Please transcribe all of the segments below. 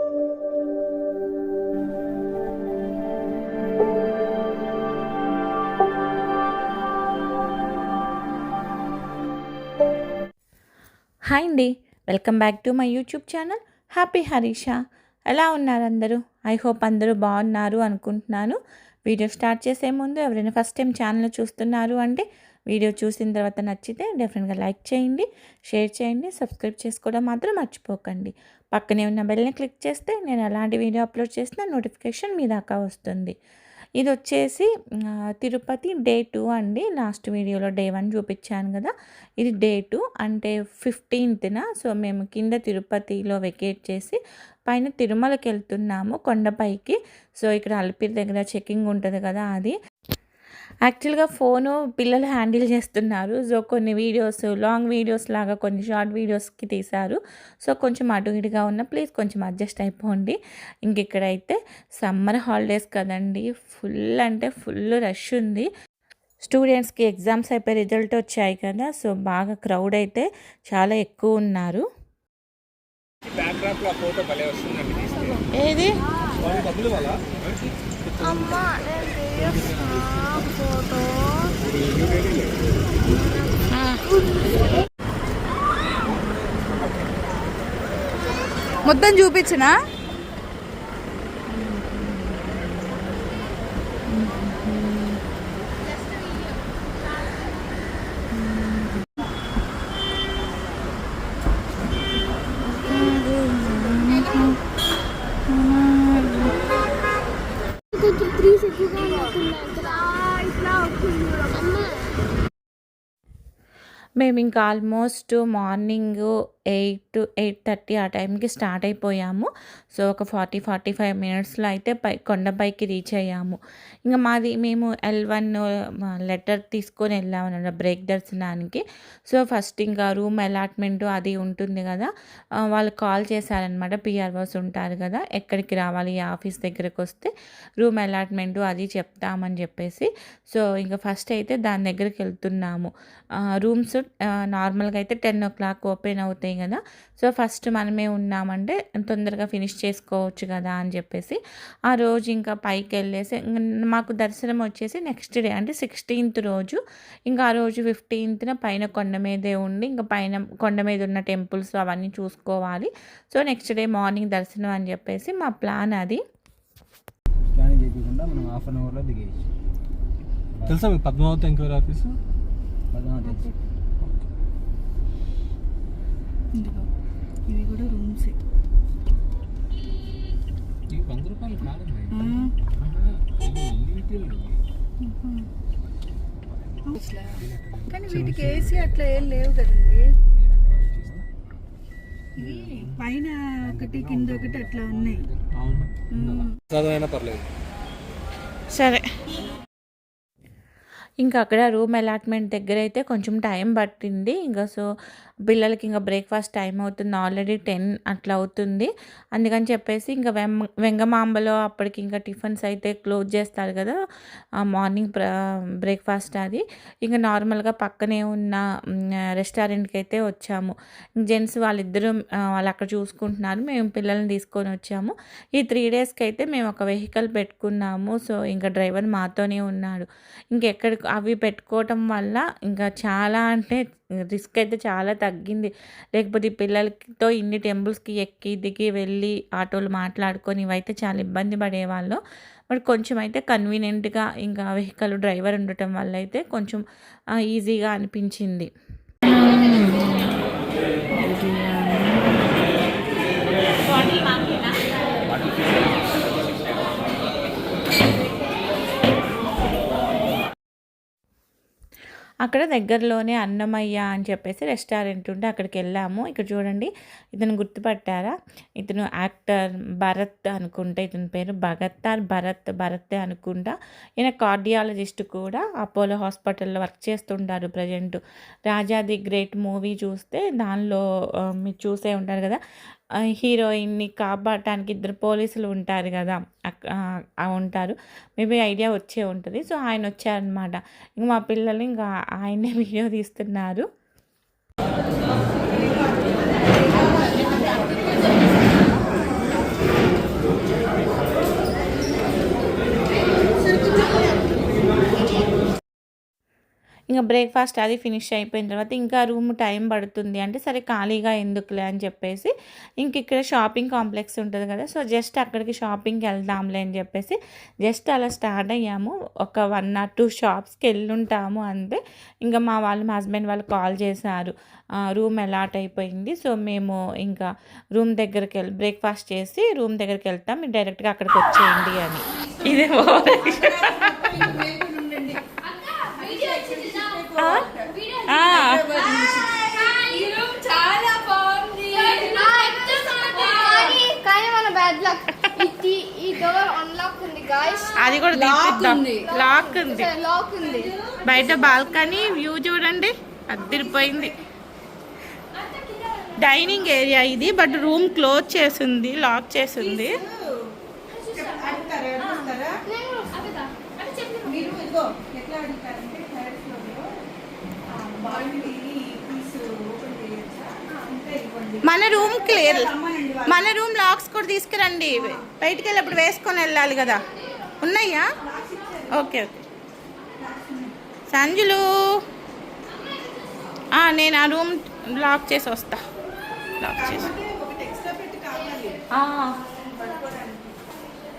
Hi అండి, welcome back to my YouTube channel happy Harisha. ఎలా ఉన్నారు అందరూ? ఐ హోప్ అందరూ బాగున్నారు అనుకుంటున్నాను. వీడియో స్టార్ట్ చేసే ముందు ఎవరైనా ఫస్ట్ టైం ఛానల్ చూస్తున్నారు అంటే వీడియో చూసిన తర్వాత నచ్చితే డెఫినెట్గా లైక్ చేయండి, షేర్ చేయండి, సబ్స్క్రైబ్ చేసుకోవడం మాత్రం మర్చిపోకండి. పక్కనే ఉన్న బెల్ని క్లిక్ చేస్తే నేను ఎలాంటి వీడియో అప్లోడ్ చేసినా నోటిఫికేషన్ మీ దాకా వస్తుంది. ఇది వచ్చేసి తిరుపతి డే 2 అండి. లాస్ట్ వీడియోలో డే 1 చూపించాను కదా, ఇది డే 2 అంటే 15న. సో మేము కింద తిరుపతిలో వెకేట్ చేసి పైన తిరుమలకి వెళ్తున్నాము కొండపైకి. సో ఇక్కడ అలిపిరి దగ్గర చెకింగ్ ఉంటుంది కదా, అది యాక్చువల్గా ఫోను పిల్లలు హ్యాండిల్ చేస్తున్నారు. సో కొన్ని వీడియోస్ లాంగ్ వీడియోస్ లాగా కొన్ని షార్ట్ వీడియోస్కి తీశారు. సో కొంచెం అటు ఇటుగా ఉన్న ప్లీజ్ కొంచెం అడ్జస్ట్ అయిపోండి. ఇంక ఇక్కడైతే సమ్మర్ హాలిడేస్ కదండి, ఫుల్ అంటే ఫుల్ రష్ ఉంది. స్టూడెంట్స్కి ఎగ్జామ్స్ అయిపోయి రిజల్ట్ వచ్చాయి కదా, సో బాగా క్రౌడ్ అయితే చాలా ఎక్కువ ఉన్నారు. ఏది మొత్తం చూపించినా మేము ఇంకా ఆల్మోస్ట్ మార్నింగ్ 8-8:30 ఆ టైంకి స్టార్ట్ అయిపోయాము. సో ఒక 40-45 మినిట్స్లో అయితే కొండపైకి రీచ్ అయ్యాము. ఇంకా మేము L1 లెటర్ తీసుకొని వెళ్ళామన్నమాట బ్రేక్ దర్శనానికి. సో ఫస్ట్ ఇంకా రూమ్ అలాట్మెంట్ అది ఉంటుంది కదా, వాళ్ళు కాల్ చేశారనమాట. పిఆర్ఓస్ ఉంటారు కదా, ఎక్కడికి రావాలి, ఆఫీస్ దగ్గరకు వస్తే రూమ్ అలాట్మెంటు అది చెప్తామని చెప్పేసి. సో ఇంకా ఫస్ట్ అయితే దాని దగ్గరికి వెళ్తున్నాము. రూమ్స్ నార్మల్గా అయితే 10 o'clock ఓపెన్ అవుతాయి కదా. సో ఫస్ట్ మనమే ఉన్నామంటే తొందరగా ఫినిష్ చేసుకోవచ్చు కదా అని చెప్పేసి ఆ రోజు ఇంకా పైకి వెళ్ళేసి మాకు దర్శనం వచ్చేసి నెక్స్ట్ డే అంటే 16th రోజు. ఇంకా ఆ రోజు 15th పైన కొండ మీదే ఉండి ఇంకా పైన కొండ మీద ఉన్న టెంపుల్స్ అవన్నీ చూసుకోవాలి. సో నెక్స్ట్ డే మార్నింగ్ దర్శనం అని చెప్పేసి మా ప్లాన్ అది. తెలుసా మీకు పద్మావతి ఎంక్వైరీ ఆఫీసు? ఇవి కూడా రూమ్సే. ఇవి 100 రూపాయలు కాదండి, కానీ వీటికి ఏసీ అట్లా ఏం లేవు కదండి. ఇవి పైన ఒకటి కింద ఒకటి అట్లా ఉన్నాయి. పర్లేదు. సరే ఇంకా అక్కడ రూమ్ అలాట్మెంట్ దగ్గర అయితే కొంచెం టైం పట్టింది. ఇంకా సో పిల్లలకి ఇంకా బ్రేక్ఫాస్ట్ టైం అవుతుంది, ఆల్రెడీ 10 అట్లా అవుతుంది. అందుకని చెప్పేసి ఇంకా వెంగమాంబలో అప్పటికి ఇంకా టిఫిన్స్ అయితే క్లోజ్ చేస్తారు కదా, మార్నింగ్ బ్రేక్ఫాస్ట్ అది. ఇంకా నార్మల్గా పక్కనే ఉన్న రెస్టారెంట్కి అయితే వచ్చాము. జెంట్స్ వాళ్ళిద్దరూ వాళ్ళు అక్కడ చూసుకుంటున్నారు, మేము పిల్లల్ని తీసుకొని వచ్చాము. ఈ 3 డేస్కి అయితే మేము ఒక వెహికల్ పెట్టుకున్నాము. సో ఇంకా డ్రైవర్ మాతోనే ఉన్నాడు. ఇంకెక్కడికి అవి పెట్టుకోవటం వల్ల ఇంకా చాలా అంటే రిస్క్ అయితే చాలా తగ్గింది. లేకపోతే ఈ పిల్లలతో ఇన్ని టెంపుల్స్కి ఎక్కి దిగి వెళ్ళి ఆటోలు మాట్లాడుకొని ఇవైతే చాలా ఇబ్బంది పడేవాళ్ళు. బట్ కొంచెం అయితే కన్వీనియంట్గా ఇంకా వెహికల్ డ్రైవర్ ఉండటం వల్ల అయితే కొంచెం ఈజీగా అనిపించింది. అక్కడ దగ్గరలోనే అన్నమయ్య అని చెప్పేసి రెస్టారెంట్ ఉంటే అక్కడికి వెళ్ళాము. ఇక్కడ చూడండి, ఇతను గుర్తుపట్టారా? ఇతను యాక్టర్ భరత్ అనుకుంటా, ఇతని పేరు భరత్ అనుకుంటా. ఈయన కార్డియాలజిస్ట్ కూడా, అపోలో హాస్పిటల్లో వర్క్ చేస్తుంటారు present. Raja the great movie చూస్తే దానిలో మీరు చూసే ఉంటారు కదా, హీరోయిన్ని కాపాడటానికి 2 పోలీసులు ఉంటారు కదా, ఉంటారు. మేబీ ఐడియా వచ్చే ఉంటుంది. సో ఆయన వచ్చారనమాట. ఇంక మా పిల్లలు ఇంకా ఆయనే వీడియో తీస్తున్నారు. ఇంకా బ్రేక్ఫాస్ట్ అది ఫినిష్ అయిపోయిన తర్వాత ఇంకా రూమ్ టైం పడుతుంది అంటే సరే ఖాళీగా ఎందుకులే అని చెప్పేసి ఇంక ఇక్కడ షాపింగ్ కాంప్లెక్స్ ఉంటుంది కదా, సో జస్ట్ అక్కడికి షాపింగ్కి వెళ్దాంలే అని చెప్పేసి జస్ట్ అలా స్టార్ట్ అయ్యాము. ఒక 1 or 2 షాప్స్కి వెళ్ళుంటాము అంతే. ఇంకా మా హస్బెండ్ వాళ్ళు కాల్ చేశారు, రూమ్ అలాట్ అయిపోయింది, సో మేము ఇంకా రూమ్ దగ్గరికి బ్రేక్ఫాస్ట్ చేసి రూమ్ దగ్గరికి వెళ్తాం, మీరు డైరెక్ట్గా అక్కడికి వచ్చేయండి అని. ఇదే చాలా బాగుంది. కానీ మన బ్యాడ్ లక్ ఈ డోర్ అన్లాక్ ఉంది గాయ్స్. అది కూడా లాక్ ఉంది. లాక్ ఉంది. బయట బాల్కనీ వ్యూ చూడండి, అదిరిపోయింది. డైనింగ్ ఏరియా ఇది, బట్ రూమ్ క్లోజ్ చేసింది, లాక్ చేసింది. మన రూమ్ లాక్స్ కూడా తీసుకురండి, బయటికి వెళ్ళినప్పుడు వేసుకొని వెళ్ళాలి కదా. ఉన్నాయా? ఓకే ఓకే సంజులు, నేను ఆ రూమ్ లాక్ చేసి వస్తా. లాక్ చేసి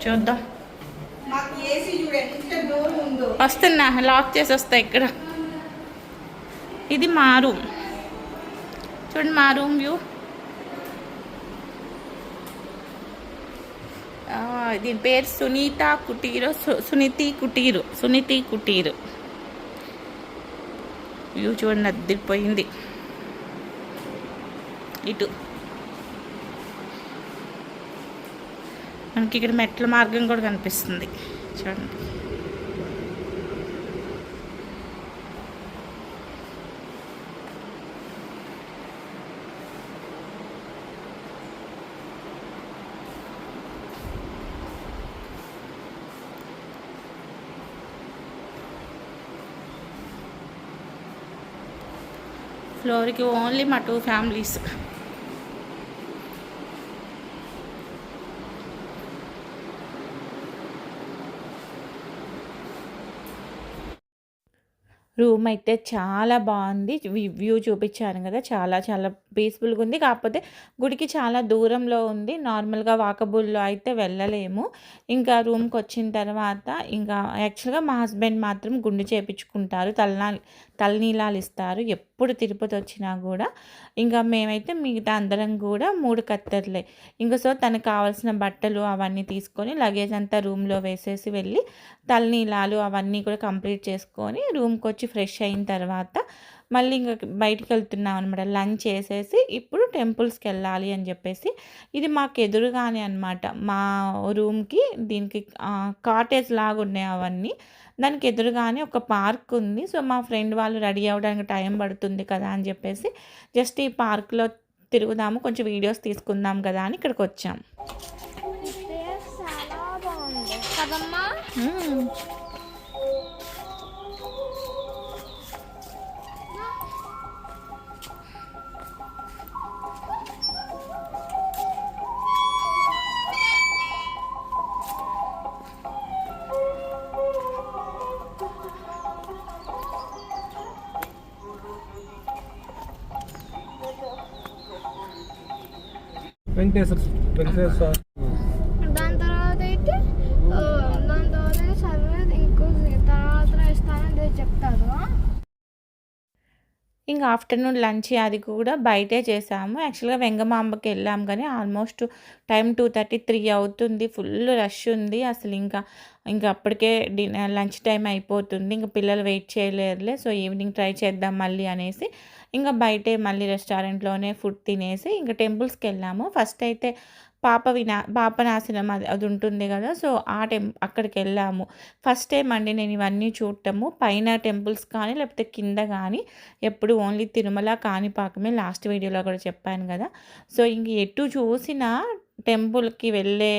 చూద్దాం, వస్తున్నా, లాక్ చేసి వస్తా. ఇక్కడ ఇది మా రూమ్ చూడండి, మా రూమ్ వ్యూ. దీని పేరు సునీతి కుటీరు. వ్యూ చూడండి, అదిరిపోయింది. ఇటు మనకి ఇక్కడ మెట్ల మార్గం కూడా కనిపిస్తుంది చూడండి. ఫ్లోర్కి ఓన్లీ మా 2 ఫ్యామిలీస్. రూమ్ అయితే చాలా బాగుంది. వ్యూ చూపించాను కదా, చాలా చాలా పీస్ఫుల్గా ఉంది. కాకపోతే గుడికి చాలా దూరంలో ఉంది, నార్మల్గా వాకబుల్లో అయితే వెళ్ళలేము. ఇంకా రూమ్కి వచ్చిన తర్వాత ఇంకా యాక్చువల్గా మా హస్బెండ్ మాత్రం గుండు చేయించుకుంటారు, తలనీలాలు ఇస్తారు ఎప్పుడు తిరుపతి వచ్చినా కూడా. ఇంకా మేమైతే మిగతా అందరం కూడా 3 కత్తెరలే. ఇంకా సో తనకు కావాల్సిన బట్టలు అవన్నీ తీసుకొని లగేజ్ అంతా రూమ్లో వేసేసి వెళ్ళి తలనీలాలు అవన్నీ కూడా కంప్లీట్ చేసుకొని రూమ్కి వచ్చి ఫ్రెష్ అయిన తర్వాత మళ్ళీ ఇంకా బయటికి వెళ్తున్నాం అనమాట. లంచ్ చేసేసి ఇప్పుడు టెంపుల్స్కి వెళ్ళాలి అని చెప్పేసి, ఇది మాకు ఎదురుగానే అనమాట, మా రూమ్కి దీనికి కాటేజ్ లాగా ఉన్నాయి అవన్నీ. దానికి ఎదురుగానే ఒక పార్క్ ఉంది. సో మా ఫ్రెండ్ వాళ్ళు రెడీ అవ్వడానికి టైం పడుతుంది కదా అని చెప్పేసి జస్ట్ ఈ పార్క్లో తిరుగుదాము, కొంచెం వీడియోస్ తీసుకుందాం కదా అని ఇక్కడికి వచ్చాం. చాలా బాగుంది కదమ్మా. వెంకటేశ్వర దాని తర్వాత అయితే సర్వీస్ ఇంకో తర్వాత ఇస్తానని చెప్తారు. ఇంకా ఆఫ్టర్నూన్ లంచ్ అది కూడా బయటే చేసాము. యాక్చువల్గా వెంగమాంబకి వెళ్ళాం కానీ ఆల్మోస్ట్ టైం 2:30-3 అవుతుంది, ఫుల్ రష్ ఉంది అసలు. ఇంకా అప్పటికే లంచ్ టైం అయిపోతుంది, ఇంకా పిల్లలు వెయిట్ చేయలేరులే, సో ఈవినింగ్ ట్రై చేద్దాం మళ్ళీ అనేసి ఇంకా బయటే మళ్ళీ రెస్టారెంట్లోనే ఫుడ్ తినేసి ఇంకా టెంపుల్స్కి వెళ్ళాము. ఫస్ట్ అయితే పాపనాశనం అది ఉంటుంది కదా, సో అక్కడికి వెళ్ళాము. ఫస్ట్ టైం అండి నేను ఇవన్నీ చూడటము. పైన టెంపుల్స్ కానీ లేకపోతే కింద కానీ ఎప్పుడు ఓన్లీ తిరుమల కాణిపాకమే, లాస్ట్ వీడియోలో కూడా చెప్పాను కదా. సో ఇంక ఎటు చూసినా టెంపుల్కి వెళ్ళే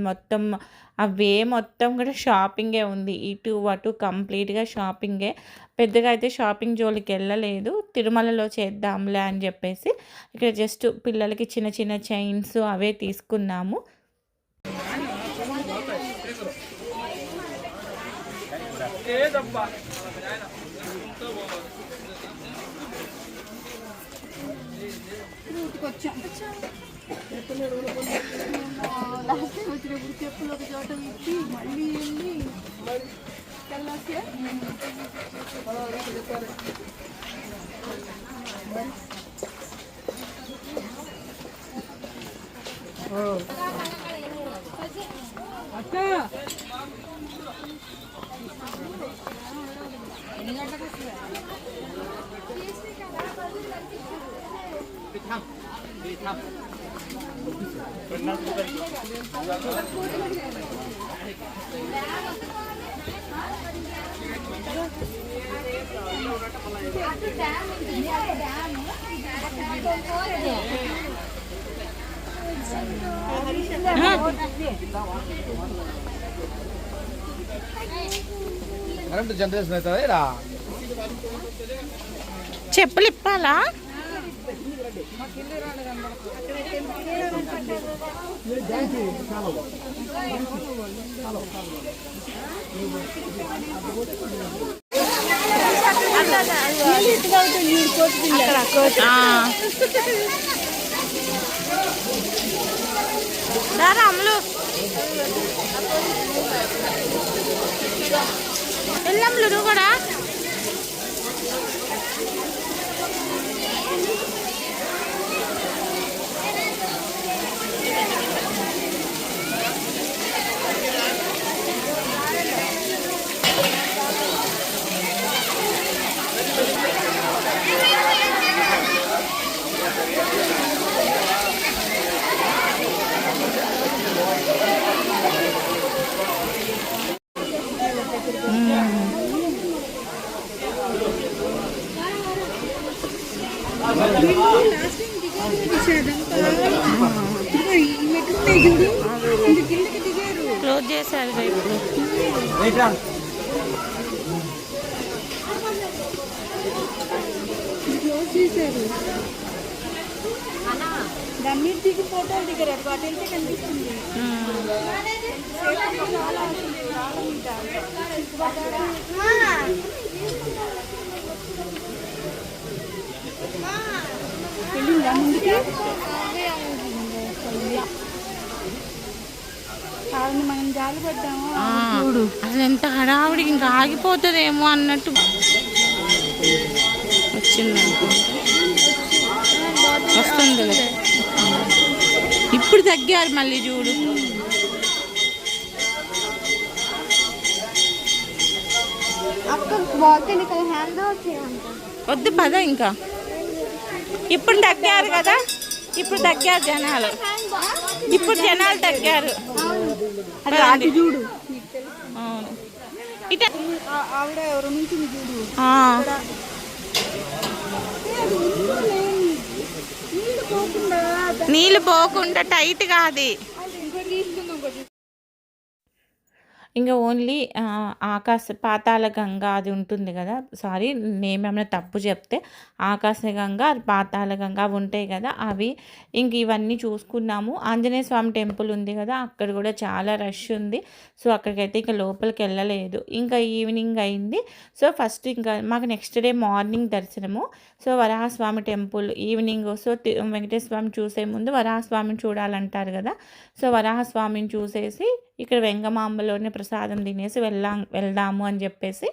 మొత్తం మొత్తం కూడా షాపింగే ఉంది, ఇటు అటు కంప్లీట్గా షాపింగే. పెద్దగా అయితే షాపింగ్ జోలికి వెళ్ళలేదు, తిరుమలలో చేద్దాంలే అని చెప్పేసి ఇక్కడ జస్ట్ పిల్లలకి చిన్న చిన్న చైన్స్ అవే తీసుకున్నాము. లాస్ట్ టైం వచ్చినప్పుడు చెప్పులు ఒక చోట ఇచ్చి మళ్ళీ వెళ్ళి కరెంట్ జనరేషన్ అవుతుందా చెప్పులు ఇప్పాలా? అమ్ములు వెళ్ళమ్ములు నువ్వు కూడా క్లోజ్ చేశారు ఇప్పుడు. క్లోజ్ చేశారు. దాన్ని దిగి ఫోటోలు దిగారు. అటు వెళ్తే కనిపిస్తుంది. వెళ్ళిందా ముందుకి? మనం జాలి పడ్డాము. అసలు ఎంత హడావుడికి ఇంకా ఆగిపోతుందేమో అన్నట్టు వచ్చింది. వస్తుంది ఇప్పుడు తగ్గారు మళ్ళీ చూడు. వద్దు పద ఇంకా. ఇప్పుడు తగ్గారు కదా, ఇప్పుడు తగ్గారు జనాలు. ఇప్పుడు జనాలు తగ్గారు. చూడు అవును ఇట ఆవిడ ఎవరు నుంచి చూడు. నీళ్ళు పోకుండా టైట్ కాదు. ఇంకా ఓన్లీ పాతాళ గంగ అది ఉంటుంది కదా. సారీ నేమేమైనా తప్పు చెప్తే ఆకాశ గంగ, పాతాళ గంగ అవి ఉంటాయి కదా, అవి. ఇంక ఇవన్నీ చూసుకున్నాము. ఆంజనేయ స్వామి టెంపుల్ ఉంది కదా, అక్కడ కూడా చాలా రష్ ఉంది. సో అక్కడికైతే ఇంకా లోపలికి వెళ్ళలేదు. ఇంకా ఈవినింగ్ అయింది. సో ఫస్ట్ ఇంకా మాకు నెక్స్ట్ డే మార్నింగ్ దర్శనము. So Varahaswamy temple evening. So Venkateswara Swamy చూసే ముందు వరాహస్వామిని చూడాలంటారు కదా. సో వరాహస్వామిని చూసేసి ఇక్కడ వెంగమాంబలోనే ప్రసాదం తినేసి వెళ్దాము అని చెప్పేసి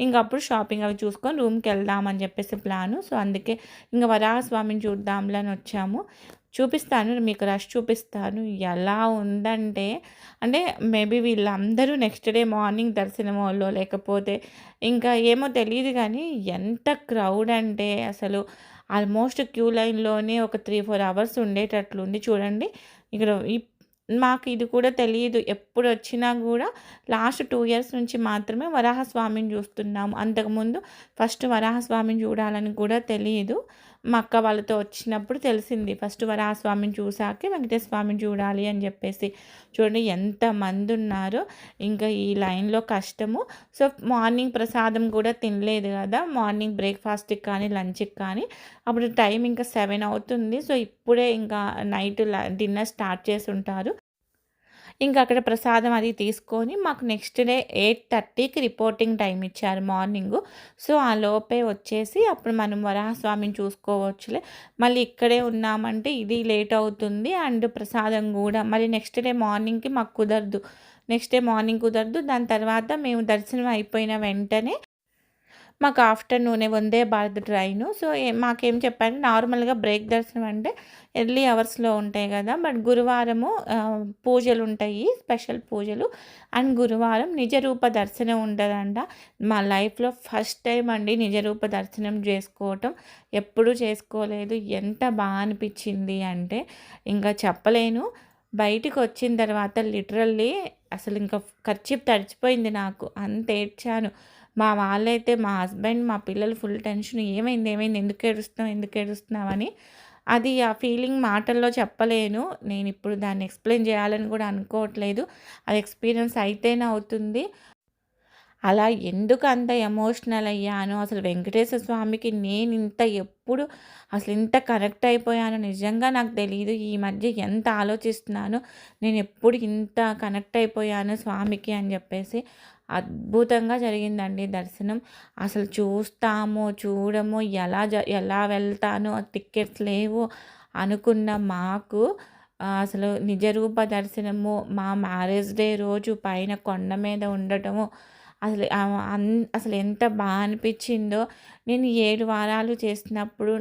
ఇంకప్పుడు షాపింగ్ అవి చూసుకొని రూమ్కి వెళ్దామని చెప్పేసి ప్లాను. సో అందుకే ఇంకా వరాహస్వామిని చూద్దాంలే అని వచ్చాము. చూపిస్తాను మీకు, రష్ చూపిస్తాను ఎలా ఉందంటే. అంటే మేబీ వీళ్ళందరూ నెక్స్ట్ డే మార్నింగ్ దర్శనం వాళ్ళు, లేకపోతే ఇంకా ఏమో తెలియదు కానీ ఎంత క్రౌడ్ అంటే అసలు ఆల్మోస్ట్ క్యూ లైన్లోనే ఒక 3-4 అవర్స్ ఉండేటట్లుంది చూడండి. ఇక్కడ మాకు ఇది కూడా తెలియదు. ఎప్పుడు వచ్చినా కూడా లాస్ట్ 2 ఇయర్స్ నుంచి మాత్రమే వరాహస్వామిని చూస్తున్నాము. అంతకుముందు ఫస్ట్ వరాహస్వామిని చూడాలని కూడా తెలియదు. మా అక్క వాళ్ళతో వచ్చినప్పుడు తెలిసింది. ఫస్ట్ వరాహస్వామిని చూసాకే వెంకటేశ్వర స్వామిని చూడాలి అని చెప్పేసి. చూడండి ఎంతమంది ఉన్నారో. ఇంకా ఈ లైన్లో కష్టము. సో మార్నింగ్ ప్రసాదం కూడా తినలేదు కదా, మార్నింగ్ బ్రేక్ఫాస్ట్కి కానీ లంచ్కి కానీ. అప్పుడు టైం ఇంకా 7 అవుతుంది. సో ఇప్పుడే ఇంకా నైట్ డిన్నర్ స్టార్ట్ చేసి ఉంటారు. ఇంకా అక్కడ ప్రసాదం అది తీసుకొని మాకు నెక్స్ట్ డే 8:30కి రిపోర్టింగ్ టైం ఇచ్చారు మార్నింగు. సో, ఆ లోపే వచ్చేసి అప్పుడు మనం వరాహస్వామిని చూసుకోవచ్చులే. మళ్ళీ ఇక్కడే ఉన్నామంటే ఇది లేట్ అవుతుంది. అండ్ ప్రసాదం గూడా మళ్ళీ నెక్స్ట్ డే మార్నింగ్‌కి మాకు కుదరదు. నెక్స్ట్ డే మార్నింగ్ కుదరదు. దాని తర్వాత మేము దర్శనం అయిపోయిన వెంటనే మాకు ఆఫ్టర్‌నూనే వందే భారత్ ట్రైను. సో, మాకేం చెప్పారంటే నార్మల్‌గా బ్రేక్ దర్శనం అంటే ఎర్లీ అవర్స్‌లో ఉంటాయి గదా! బట్ గురువారము పూజలుంటాయి. స్పెషల్ పూజలు. అండ్ గురువారం నిజరూప దర్శనం ఉంటదంట. మా లైఫ్‌లో ఫస్ట్ టైమ్ అండి నిజరూప దర్శనం జేసుకోవటం. ఎప్పుడూ చేసుకోలేదు. ఎంత అనిపిచ్చింది అంటే ఇంకా చెప్పలేను. బయటికొచ్చిన తర్వాత లిటరల్లీ అసలింక కర్చీఫ్ తడిచిపోయింది నాకు. అంత ఏడ్చాను. మా వాళ్ళైతే మా హస్బెండ్, మా పిల్లలు ఫుల్ టెన్షన్. "ఏమైంది? ఏమైంది? ఎందుకు ఏడుస్తున్నావు? ఎందుకు ఏడుస్తున్నావు?" అని. అది ఆ ఫీలింగ్ మాటల్లో చెప్పలేను. నేనిప్పుడు దాన్ని ఎక్స్‌ప్లెయిన్ చేయాలని కూడా అనుకోవట్లేదు. అది ఎక్స్‌పీరియన్స్ అయితేనే అవుతుంది. అలా ఎందుకు అంత ఎమోషనల్ అయ్యానో, అసలు వెంకటేశ్వర స్వామికి నేనింత ఎప్పుడు అసలింత కనెక్ట్ అయిపోయానో నిజంగా నాకు తెలీదు. ఈ మధ్య ఎంత ఆలోచిస్తున్నానో, నేనెప్పుడు ఇంత కనెక్ట్ అయిపోయాను స్వామికి అని జెప్పేసి. అద్భుతంగా జరిగిందండి దర్శనం. అసలు చూస్తామో, చూడమో, ఎలా వెళ్తానో, టికెట్స్ లేవు అనుకున్న మాకు అసలు నిజరూప దర్శనము, మా మ్యారేజ్ డే రోజు పైన కొండ మీద ఉండటము, అసలు అసలు ఎంత అనిపిచ్చిందో. నేను 7 వారాలు చేసినప్పుడు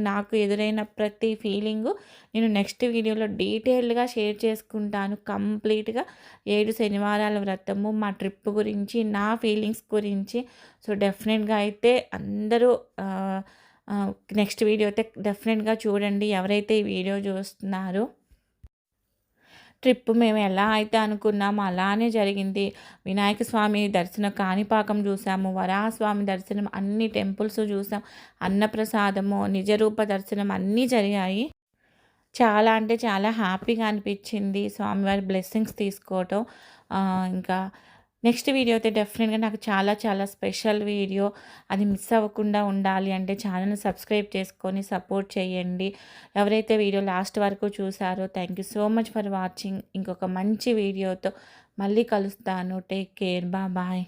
నాకు ఎదురైన ప్రతి ఫీలింగు నేను నెక్స్ట్ వీడియోలో డీటెయిల్డ్‌గా షేర్ చేసుకుంటాను. కంప్లీట్‌గా 7 శనివారాల వ్రతము, మా ట్రిప్ గురించి, నా ఫీలింగ్స్ గురించి. సో, డెఫినెట్‌గా అయితే అందరూ ఆహ్, ఆహ్, నెక్స్ట్ వీడియో అయితే డెఫినెట్‌గా చూడండి ఎవరైతే ఈ వీడియో చూస్తున్నారో. ట్రిప్ మేము ఎలా అయితే అనుకున్నామో అలానే జరిగింది. వినాయక స్వామి దర్శనం కాణిపాకం చూసాము, వరాహస్వామి దర్శనం, అన్ని టెంపుల్స్ చూసాం, అన్నప్రసాదము, నిజరూప దర్శనం అన్నీ జరిగాయి. చాలా అంటే చాలా హ్యాపీగా అనిపించింది స్వామివారి బ్లెస్సింగ్స్ తీసుకోవటం. ఇంకా నెక్స్ట్ వీడియో అయితే డెఫినెట్‌గా నాకు చాలా చాలా స్పెషల్ వీడియో. అది మిస్ అవ్వకుండా ఉండాలి అంటే ఛానల్‌ని సబ్స్క్రైబ్ చేసుకొని సపోర్ట్ చేయండి. ఎవరైతే వీడియో లాస్ట్ వరకు చూసారో thank you so much for watching. ఇంకొక మంచి వీడియోతో మళ్ళీ కలుస్తాను. Take care. బాయ్.